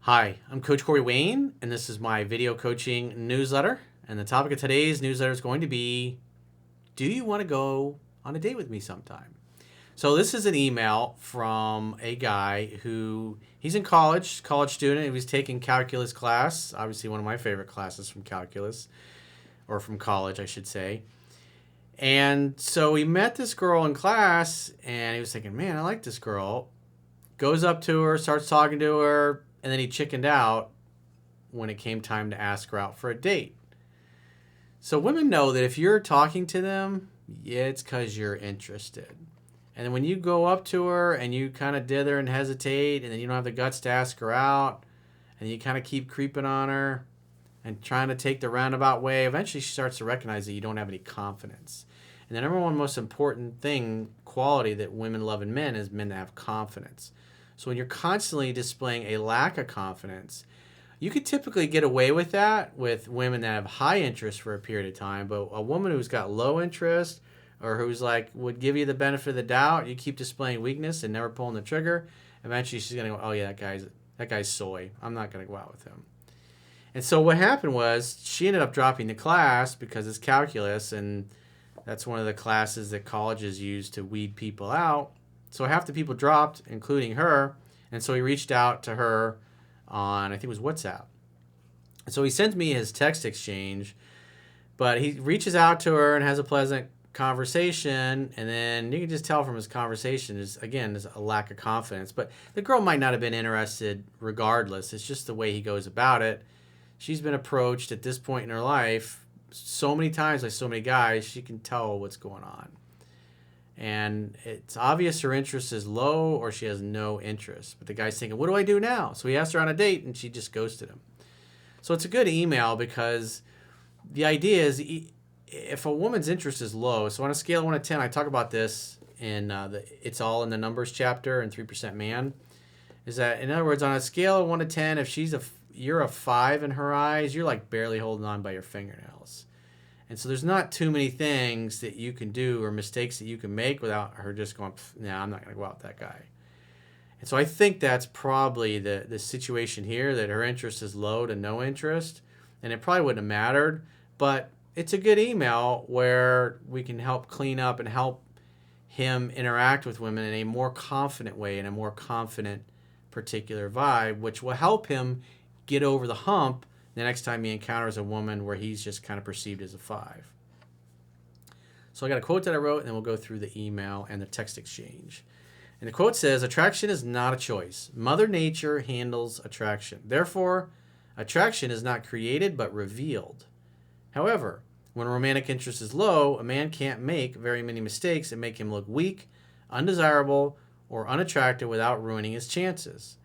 Hi, I'm Coach Corey Wayne, and this is my video coaching newsletter. And the topic of today's newsletter is going to be, do you want to go on a date with me sometime? So this is an email from a guy who, he's in college student. He was taking calculus class, obviously one of my favorite classes from calculus, or from college, I should say. And so he met this girl in class, and he was thinking, man, I like this girl. Goes up to her, starts talking to her, and then he chickened out when it came time to ask her out for a date. So women know that if you're talking to them, yeah, it's because you're interested. And then when you go up to her and you kind of dither and hesitate, and then you don't have the guts to ask her out, and you kind of keep creeping on her and trying to take the roundabout way, eventually she starts to recognize that you don't have any confidence. And the number one most important quality that women love in men is men that have confidence. So when you're constantly displaying a lack of confidence, you could typically get away with that with women that have high interest for a period of time. But a woman who's got low interest or who's like would give you the benefit of the doubt, you keep displaying weakness and never pulling the trigger, eventually she's gonna go, oh yeah, that guy's soy. I'm not gonna go out with him. And so what happened was she ended up dropping the class because it's calculus, and that's one of the classes that colleges use to weed people out. So half the people dropped, including her, and so he reached out to her on, I think it was WhatsApp. And so he sends me his text exchange, but he reaches out to her and has a pleasant conversation, and then you can just tell from his conversation is, again, there's a lack of confidence. But the girl might not have been interested regardless. It's just the way he goes about it. She's been approached at this point in her life so many times by so many guys, she can tell what's going on. And it's obvious her interest is low or she has no interest. But the guy's thinking, what do I do now? So he asked her on a date and she just ghosted him. So it's a good email because the idea is if a woman's interest is low, so on a scale of 1 to 10, I talk about this in It's All in the Numbers chapter in 3% Man, is that, in other words, on a scale of 1 to 10, if you're a 5 in her eyes, you're like barely holding on by your fingernails. And so there's not too many things that you can do or mistakes that you can make without her just going, nah, I'm not going to go out with that guy. And so I think that's probably the situation here, that her interest is low to no interest. And it probably wouldn't have mattered. But it's a good email where we can help clean up and help him interact with women in a more confident way, in a more confident particular vibe, which will help him get over the hump the next time he encounters a woman where he's just kind of perceived as a 5. So I got a quote that I wrote, and then we'll go through the email and the text exchange. And the quote says, attraction is not a choice. Mother Nature handles attraction. Therefore, attraction is not created but revealed. However, when romantic interest is low, a man can't make very many mistakes and make him look weak, undesirable, or unattractive without ruining his chances.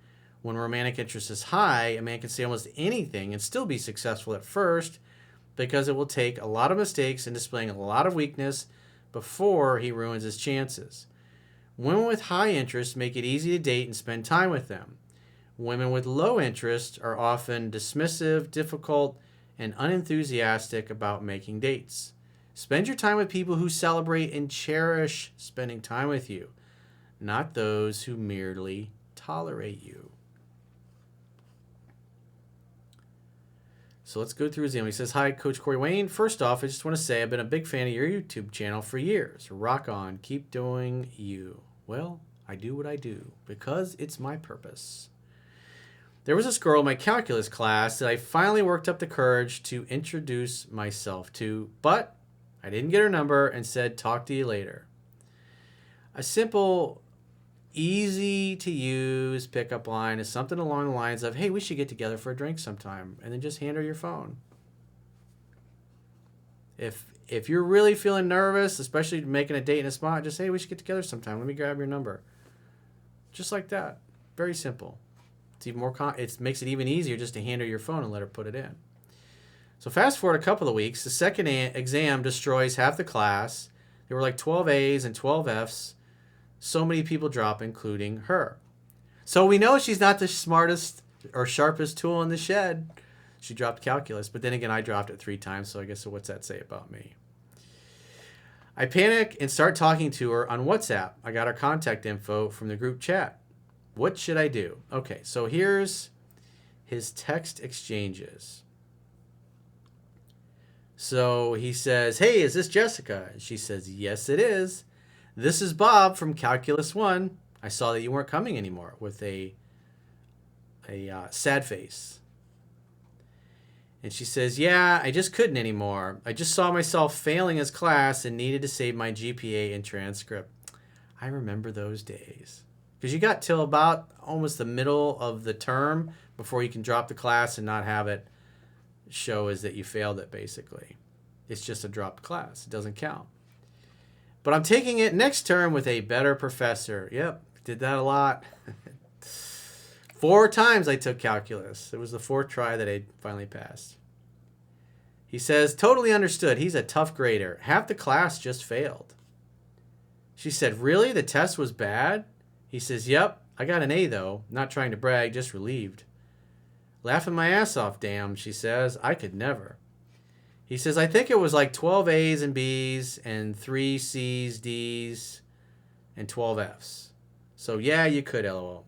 When romantic interest is high, a man can say almost anything and still be successful at first because it will take a lot of mistakes and displaying a lot of weakness before he ruins his chances. Women with high interest make it easy to date and spend time with them. Women with low interest are often dismissive, difficult, and unenthusiastic about making dates. Spend your time with people who celebrate and cherish spending time with you, not those who merely tolerate you. So let's go through his email. He says, hi, Coach Corey Wayne. First off, I just want to say I've been a big fan of your YouTube channel for years. Rock on. Keep doing you. Well, I do what I do because it's my purpose. There was this girl in my calculus class that I finally worked up the courage to introduce myself to, but I didn't get her number and said, talk to you later. A simple, easy to use pickup line is something along the lines of, hey, we should get together for a drink sometime, and then just hand her your phone. If you're really feeling nervous, especially making a date in a spot, just, hey, we should get together sometime. Let me grab your number. Just like that. Very simple. It's even more it makes it even easier just to hand her your phone and let her put it in. So fast forward a couple of weeks, the second exam destroys half the class. There were like 12 A's and 12 F's. So many people drop, including her. So we know she's not the smartest or sharpest tool in the shed. She dropped calculus, but then again, I dropped it 3 times, so I guess what's that say about me? I panic and start talking to her on WhatsApp. I got her contact info from the group chat. What should I do? Okay, so here's his text exchanges. So he says, "Hey, is this Jessica?" And she says, "Yes, it is. This is Bob from Calculus 1. I saw that you weren't coming anymore," with a sad face. And she says, "Yeah, I just couldn't anymore. I just saw myself failing his class and needed to save my GPA and transcript." I remember those days. Because you got till about almost the middle of the term before you can drop the class and not have it show as that you failed it, basically. It's just a dropped class. It doesn't count. But I'm taking it next term with a better professor. Yep, did that a lot. 4 times I took calculus. It was the 4th try that I finally passed. He says, "Totally understood. He's a tough grader. Half the class just failed." She said, "Really? The test was bad?" He says, "Yep. I got an A, though. Not trying to brag, just relieved." "Laughing my ass off, damn," she says. "I could never." He says, "I think it was like 12 A's and B's and 3 C's, D's, and 12 F's. So, yeah, you could, LOL."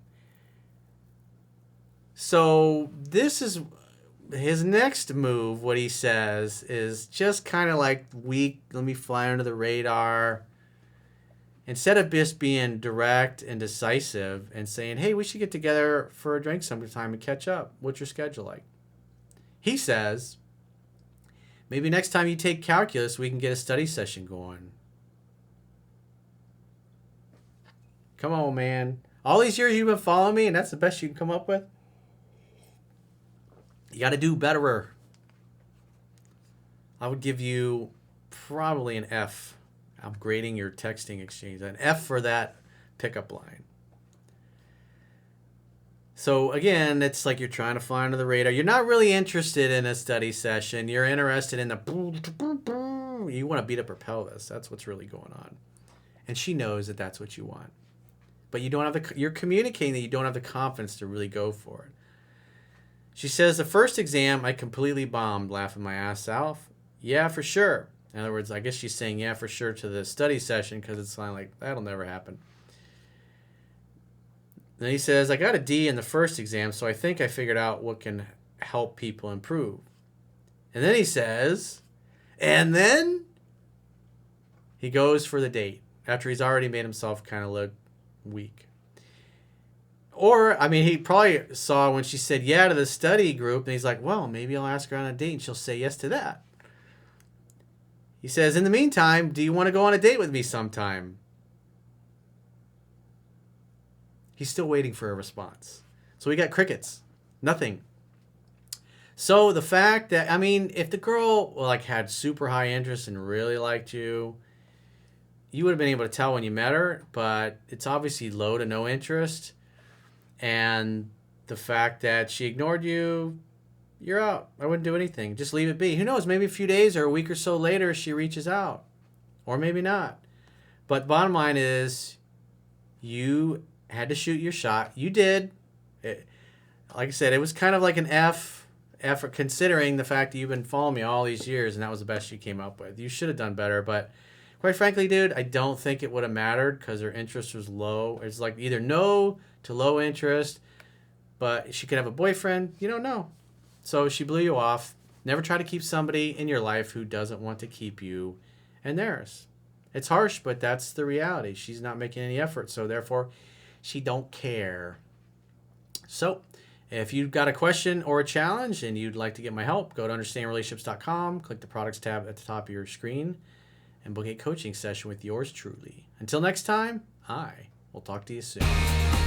So, this is his next move. What he says is just kind of like weak, let me fly under the radar. Instead of just being direct and decisive and saying, "Hey, we should get together for a drink sometime and catch up. What's your schedule like?" He says, "Maybe next time you take calculus, we can get a study session going." Come on, man. All these years you've been following me, and that's the best you can come up with? You got to do betterer. I would give you probably an F. I'm grading your texting exchange. An F for that pickup line. So again, it's like you're trying to fly under the radar. You're not really interested in a study session. You're interested in the you want to beat up her pelvis. That's what's really going on. And she knows that that's what you want. But you don't have you're communicating that you don't have the confidence to really go for it. She says, "The first exam I completely bombed, laughing my ass off." "Yeah, for sure." In other words, I guess she's saying "yeah, for sure" to the study session because it's like, that'll never happen. Then he says, "I got a D in the first exam, so I think I figured out what can help people improve." And then he says, and then he goes for the date after he's already made himself kind of look weak. Or, I mean, he probably saw when she said yeah to the study group, and he's like, well, maybe I'll ask her on a date and she'll say yes to that. He says, "In the meantime, do you want to go on a date with me sometime?" He's still waiting for a response. So we got crickets. Nothing. So the fact that, I mean, if the girl like had super high interest and really liked you, you would have been able to tell when you met her, but it's obviously low to no interest. And the fact that she ignored you, you're out. I wouldn't do anything. Just leave it be. Who knows? Maybe a few days or a week or so later, she reaches out. Or maybe not. But bottom line is, you had to shoot your shot. You did. Like I said, it was kind of like an F effort considering the fact that you've been following me all these years and that was the best you came up with. You should have done better. But quite frankly, dude, I don't think it would have mattered because her interest was low. It's like either no to low interest, but she could have a boyfriend. You don't know. So she blew you off. Never try to keep somebody in your life who doesn't want to keep you in theirs. It's harsh, but that's the reality. She's not making any effort, so therefore she don't care. So if you've got a question or a challenge and you'd like to get my help, go to understandingrelationships.com, click the products tab at the top of your screen, and book a coaching session with yours truly. Until next time, I will talk to you soon.